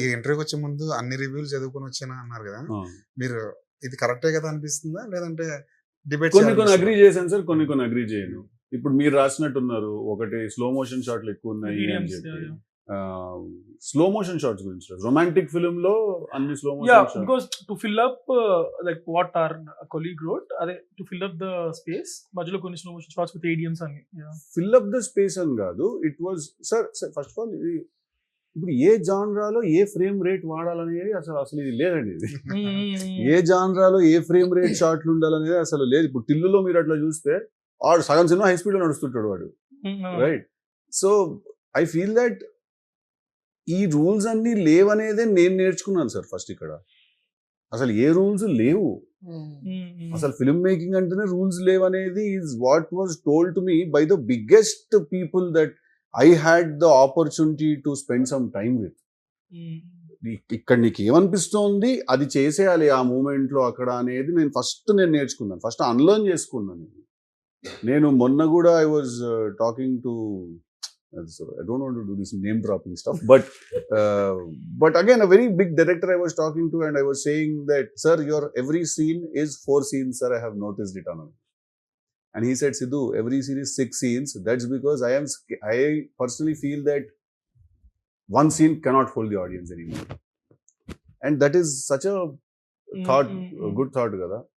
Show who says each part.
Speaker 1: ఈ ఇంటర్వ్యూకి వచ్చే ముందు అన్ని రివ్యూలు చదువుకొని వచ్చాను అన్నారు కదా, మీరు ఇది కరెక్టే కదా అనిపిస్తుందా, లేదంటే డిబేట్
Speaker 2: కొన్ని అగ్రీ చేశాను సార్, కొన్ని అగ్రీ చేయను. ఇప్పుడు మీరు రాసినట్టున్నారు, ఒకటి స్లో మోషన్ షాట్లు ఎక్కువ ఉన్నాయి అని చెప్పి. స్లో మోషన్ షాట్స్ గురించి, రొమాంటిక్ ఫిల్మ్ లో అన్ని slow motion
Speaker 3: because to fill up like what our colleague wrote, అదే to fill up the space మధ్యలో కొన్ని slow motion shots with ADMs అని.
Speaker 2: ఫిల్ అప్ ద స్పేస్ అని కాదు, it was sir first of all ఇది ఇప్పుడు ఏ జాన్రాలో ఏ frame rate వాడాలనేది అసలు ఇది లేదండి. ఇది ఏ జాన్రాలో ఏ ఫ్రేమ్ రేట్ షాట్లు ఉండాలనేది అసలు లేదు. ఇప్పుడు టిల్లులో మీరు అట్లా చూస్తే వాడు సగం సినిమా హై స్పీడ్ లో నడుస్తుంటాడు వాడు, right? So I feel that ఈ రూల్స్ అన్ని లేవనేదే నేను నేర్చుకున్నాను సార్ ఫస్ట్. ఇక్కడ అసలు ఏ రూల్స్ లేవు, అసలు ఫిల్మ్ మేకింగ్ అంటేనే రూల్స్ లేవనేది is what was told to me by the biggest people that I had the opportunity to spend some time with. ఇక్కడ నీకు ఏమనిపిస్తోంది అది చేసేయాలి ఆ మూమెంట్ లో అక్కడ అనేది నేను నేర్చుకున్నాను, ఫస్ట్ అన్లర్న్ చేసుకున్నాను. నేను మొన్న కూడా I was talking to, I don't want to do this name dropping stuff, but again a very big director I was talking to, and I was saying that, sir, your every scene is 4 scenes, sir, I have noticed it on. And he said, Sidhu, every scene is 6 scenes. That's because I personally feel that one scene cannot hold the audience anymore, and that is such a thought, a good thought kada.